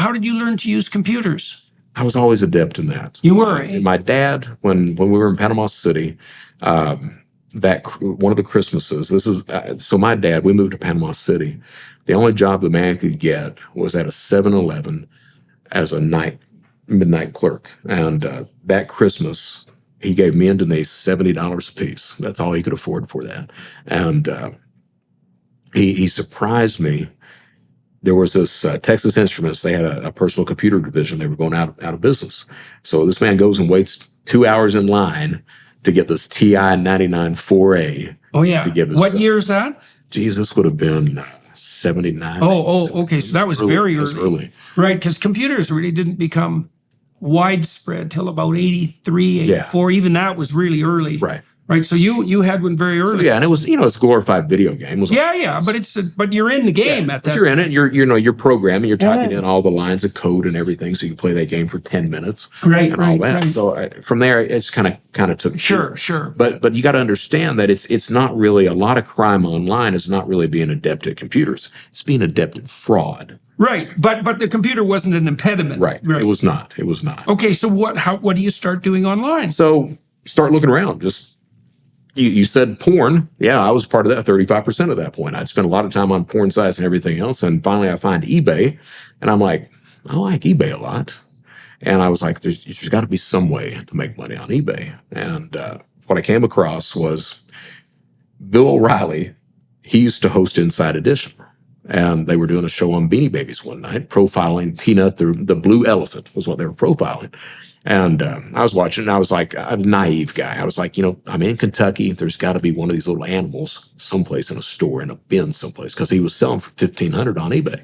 how did you learn to use computers? I was always adept in that. You were. My dad, when we were in Panama City, that one of the Christmases, so my dad, we moved to Panama City. The only job the man could get was at a 7-Eleven as a midnight clerk. And that Christmas, he gave me and Denise $70 a piece. That's all he could afford for that. And he surprised me. There was this Texas Instruments. They had a personal computer division. They were going out of business. So this man goes and waits 2 hours in line to get this TI 99 4A. Oh, yeah. To give us, what year is that? Geez, this would have been 79. Okay. So that was very early. Right, because computers really didn't become widespread till about 83, 84. Yeah. Even that was really early. Right. Right. So you had one very early. So, yeah, and it was, it's a glorified video game. It was but you're in the game at that. You're in it. You're programming. You're typing in all the lines of code and everything, so you can play that game for 10 minutes. Right. And all that. Right. So from there, it's kind of took. Sure. But you got to understand that it's not really a lot of crime online is not really being adept at computers. It's being adept at fraud. Right, but the computer wasn't an impediment. Right. It was not. Okay, so what do you start doing online? So start looking around. Just you said porn. Yeah, I was part of that 35% at that point. I'd spent a lot of time on porn sites and everything else, and finally I find eBay, and I'm like, I like eBay a lot, and I was like, there's got to be some way to make money on eBay, and what I came across was Bill O'Reilly. He used to host Inside Edition. And they were doing a show on Beanie Babies one night, profiling Peanut, the blue elephant was what they were profiling. And I was watching, and I was like, I'm a naive guy. I was like, I'm in Kentucky. There's got to be one of these little animals someplace in a store, in a bin someplace, because he was selling for $1,500 on eBay.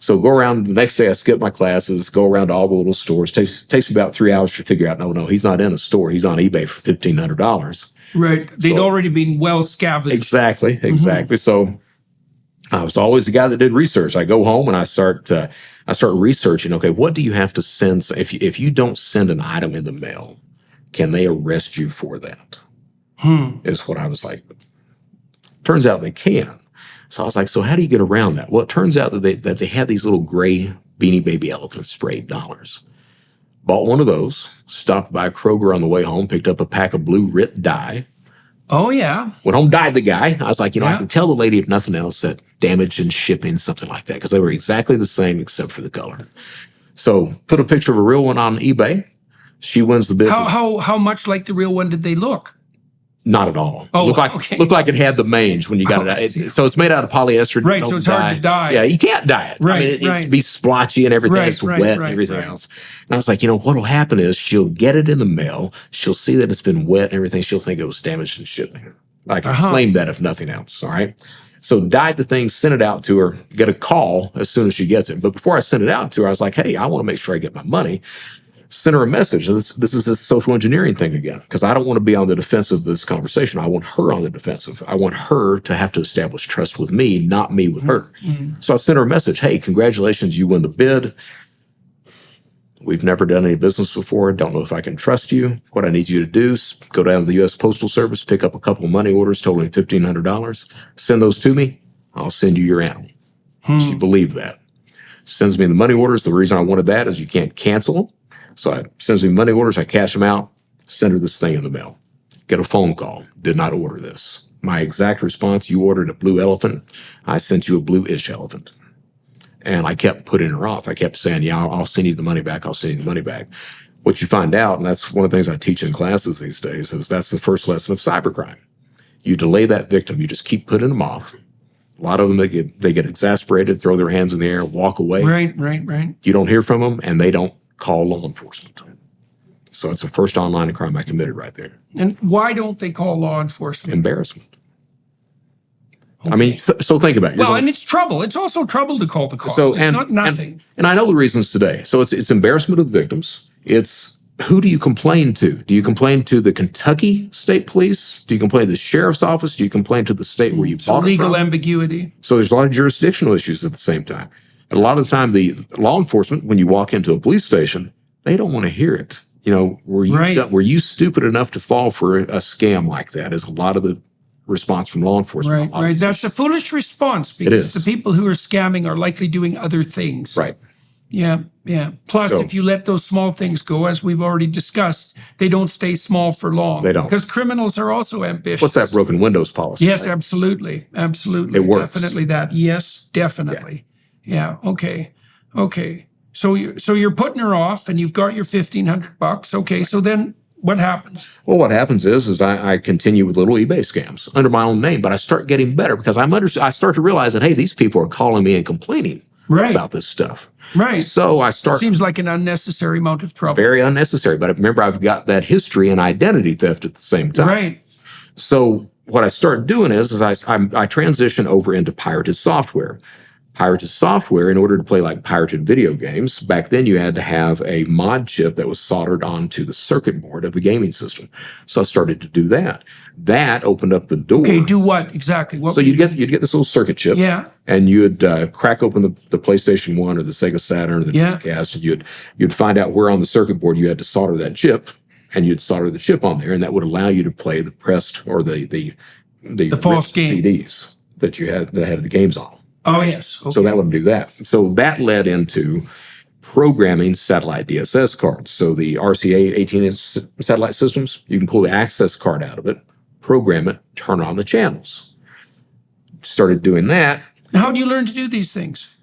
So go around, the next day I skip my classes, go around to all the little stores. Takes me about 3 hours to figure out, no, he's not in a store. He's on eBay for $1,500. Right. They'd already been well scavenged. Exactly. Mm-hmm. So I was always the guy that did research. I go home and I start researching. Okay, what do you have to send? If you don't send an item in the mail, can they arrest you for that? Is what I was like. Turns out they can. So I was like, so how do you get around that? Well, it turns out that they had these little gray Beanie Baby elephants for $8. Bought one of those. Stopped by Kroger on the way home. Picked up a pack of blue RIT dye. Oh, yeah. Went home, dyed the guy. I was like, I can tell the lady, if nothing else, that damage in shipping, something like that, because they were exactly the same except for the color. So put a picture of a real one on eBay. She wins the bid. How much like the real one did they look? Not at all. Oh, looked like it had the mange when you got it out. So it's made out of polyester. Right, so it's hard to dye. Yeah, you can't dye it. Right, it'd be splotchy and everything. It's wet and everything else. And I was like, what will happen is she'll get it in the mail. She'll see that it's been wet and everything. She'll think it was damaged in shipping. I can claim that if nothing else. All right. So dyed the thing, sent it out to her, get a call as soon as she gets it. But before I sent it out to her, I was like, hey, I want to make sure I get my money. Send her a message. This is a social engineering thing again, because I don't want to be on the defensive of this conversation. I want her on the defensive. I want her to have to establish trust with me, not me with her. Mm-hmm. So I sent her a message. Hey, congratulations, you win the bid. We've never done any business before. Don't know if I can trust you. What I need you to do is go down to the U.S. Postal Service, pick up a couple of money orders totaling $1,500. Send those to me. I'll send you your animal. She believed that. Sends me the money orders. The reason I wanted that is you can't cancel them. So I sends me money orders. I cash them out. Send her this thing in the mail. Get a phone call. Did not order this. My exact response, you ordered a blue elephant. I sent you a blue-ish elephant. And I kept putting her off. I kept saying, yeah, I'll send you the money back. I'll send you the money back. What you find out, and that's one of the things I teach in classes these days, is that's the first lesson of cybercrime. You delay that victim. You just keep putting them off. A lot of them, they get exasperated, throw their hands in the air, walk away. Right. You don't hear from them, and they don't call law enforcement. So it's the first online crime I committed right there. And why don't they call law enforcement? Embarrassment. Okay. I mean, so think about it. And it's trouble. It's also trouble to call the cops. It's not nothing. And I know the reasons today. So it's embarrassment of the victims. It's who do you complain to? Do you complain to the Kentucky State Police? Do you complain to the sheriff's office? Do you complain to the state where you bought it from? Legal ambiguity. So there's a lot of jurisdictional issues at the same time. And a lot of the time, the law enforcement, when you walk into a police station, they don't want to hear it. Were you stupid enough to fall for a scam like that? Is a lot of the response from law enforcement. Right. That's a foolish response because the people who are scamming are likely doing other things. Right. Yeah, yeah. Plus, So- if you let those small things go, as we've already discussed, they don't stay small for long. They don't. Because criminals are also ambitious. What's that broken windows policy? Yes, right? absolutely. Absolutely. It works. Definitely that. Yes, definitely. Yeah. Okay. Okay. So you're putting her off and you've got your $1,500. Okay. So then what happens? Well, what happens is I continue with little eBay scams under my own name, but I start getting better because I start to realize that, hey, these people are calling me and complaining about this stuff. Right. So I start. Seems like an unnecessary amount of trouble. Very unnecessary. But remember, I've got that history and identity theft at the same time. Right. So what I start doing is I transition over into pirated software. Pirated software, in order to play like pirated video games, back then you had to have a mod chip that was soldered onto the circuit board of the gaming system. So I started to do that. That opened up the door. Okay, do what exactly? What So you'd get this little circuit chip. Yeah. And you'd crack open the PlayStation 1 or the Sega Saturn or the Dreamcast, and you'd find out where on the circuit board you had to solder that chip, and you'd solder the chip on there, and that would allow you to play the pressed or the false game CDs that you had that had the games on. Oh, yes. Okay. So that would do that. So that led into programming satellite DSS cards. So the RCA 18-inch satellite systems, you can pull the access card out of it, program it, turn on the channels. Started doing that. How do you learn to do these things?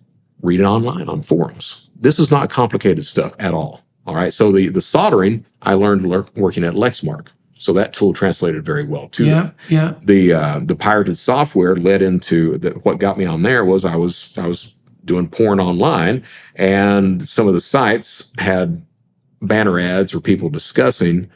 Read it online on forums. This is not complicated stuff at all. All right. So the soldering, I learned working at Lexmark. So that tool translated very well too. Yeah. The pirated software led into what got me on there was I was doing porn online, and some of the sites had banner ads or people discussing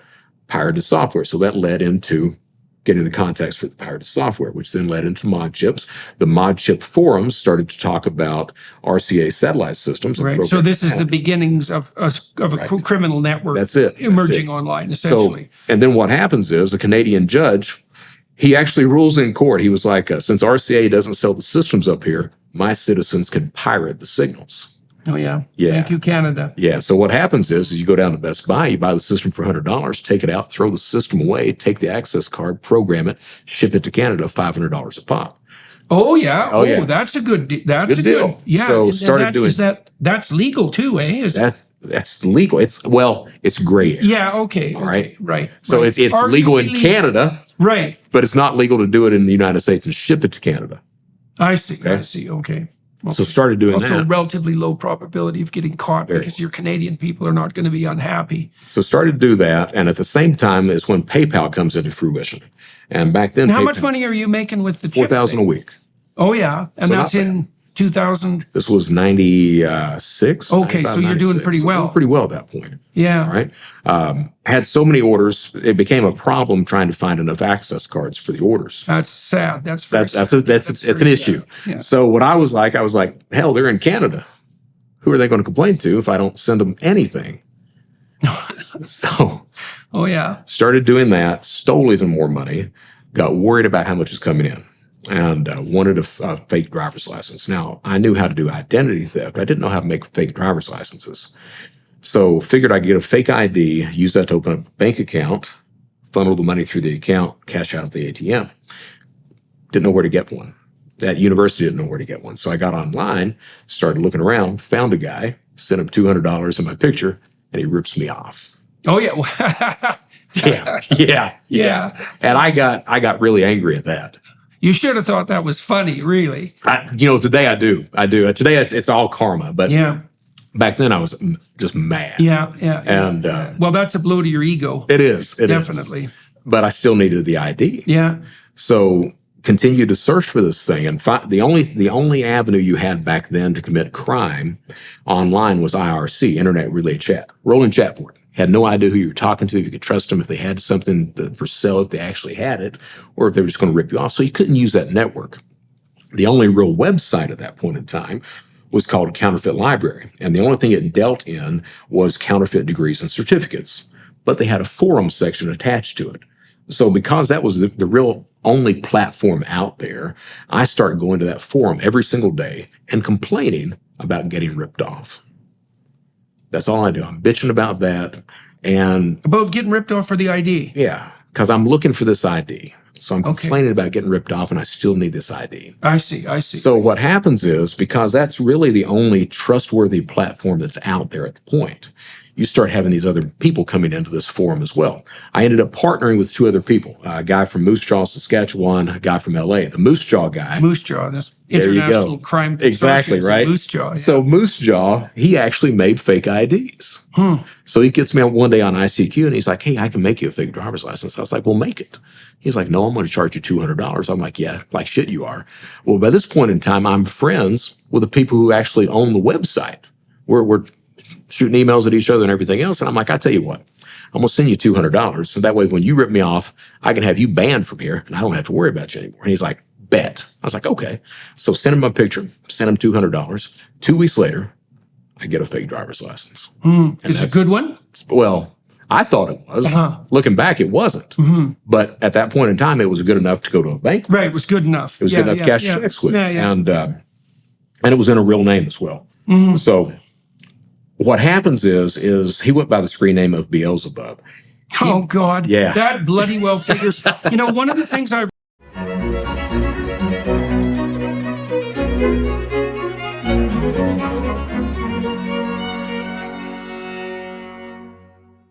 pirated software. So that led into getting the context for the pirated software, which then led into mod chips. The mod chip forums started to talk about RCA satellite systems. Right. So this is the beginnings of a criminal network. That's it. Emerging online, essentially. So, and then what happens is a Canadian judge, he actually rules in court. He was like, since RCA doesn't sell the systems up here, my citizens can pirate the signals. Oh, yeah. Yeah. Thank you, Canada. Yeah. So what happens is you go down to Best Buy, you buy the system for $100, take it out, throw the system away, take the access card, program it, ship it to Canada, $500 a pop. Oh, yeah. Oh, yeah. That's a good deal. Deal. Yeah. So that's legal too, eh? That's legal. It's gray area. Yeah. Okay. All right. Right. So it's legal in Canada. Right. But it's not legal to do it in the United States and ship it to Canada. I see. Okay. I see. Okay. So started doing also, that. relatively low probability of getting caught because your Canadian people are not going to be unhappy. So started to do that, and at the same time is when PayPal comes into fruition. And back then, how much money are you making with the chip $4,000 a week. Oh yeah, and so that's in 2000. This was 96. Okay, so you're doing pretty well. Doing pretty well at that point. Yeah. All right. Had so many orders, it became a problem trying to find enough access cards for the orders. That's sad. That's an issue. Yeah. So what I was like, hell, they're in Canada. Who are they going to complain to if I don't send them anything? So, oh yeah, started doing that. Stole even more money. Got worried about how much was coming in. And wanted a fake driver's license. Now, I knew how to do identity theft. I didn't know how to make fake driver's licenses. So figured I'd get a fake ID, use that to open a bank account, funnel the money through the account, cash out at the ATM. Didn't know where to get one. That university didn't know where to get one. So I got online, started looking around, found a guy, sent him $200 in my picture, and he rips me off. Oh, yeah. Yeah. And I got really angry at that. You should have thought that was funny, really. Today I do. Today it's all karma, but back then I was just mad. Yeah. And well, that's a blow to your ego. It is. Definitely. But I still needed the ID. Yeah. So continued to search for this thing, and the only avenue you had back then to commit crime online was IRC, Internet Relay Chat, rolling chat board. Had no idea who you were talking to, if you could trust them, if they had something for sale, if they actually had it, or if they were just going to rip you off. So you couldn't use that network. The only real website at that point in time was called Counterfeit Library. And the only thing it dealt in was counterfeit degrees and certificates. But they had a forum section attached to it. So because that was the real only platform out there, I started going to that forum every single day and complaining about getting ripped off. That's all I do. I'm bitching about that. And about getting ripped off for the ID. Yeah, because I'm looking for this ID. So I'm complaining about getting ripped off, and I still need this ID. I see. I see. So what happens is, because that's really the only trustworthy platform that's out there at the point, you start having these other people coming into this forum as well. I ended up partnering with 2 other people, a guy from Moose Jaw, Saskatchewan, a guy from LA. The Moose Jaw guy. Moose Jaw, this There you international go. crime. Exactly, right? Moose Jaw. Yeah. So Moose Jaw, he actually made fake IDs. So he gets me out one day on ICQ and he's like, hey, I can make you a fake driver's license. I was like, well, make it. He's like, no, I'm going to charge you $200. I'm like, yeah, like shit you are. Well, by this point in time, I'm friends with the people who actually own the website. We're shooting emails at each other and everything else. And I'm like, I tell you what, I'm going to send you $200. So that way, when you rip me off, I can have you banned from here and I don't have to worry about you anymore. And he's like, bet. I was like, okay. So send him a picture, send him $200. 2 weeks later, I get a fake driver's license. Is it a good one? Well, I thought it was. Looking back, it wasn't. But at that point in time, it was good enough to go to a bank. Right, it was good enough. It was good enough to cash checks with. Yeah. And it was in a real name as well. So what happens is he went by the screen name of Beelzebub. Oh, God. Yeah. That bloody well figures. One of the things I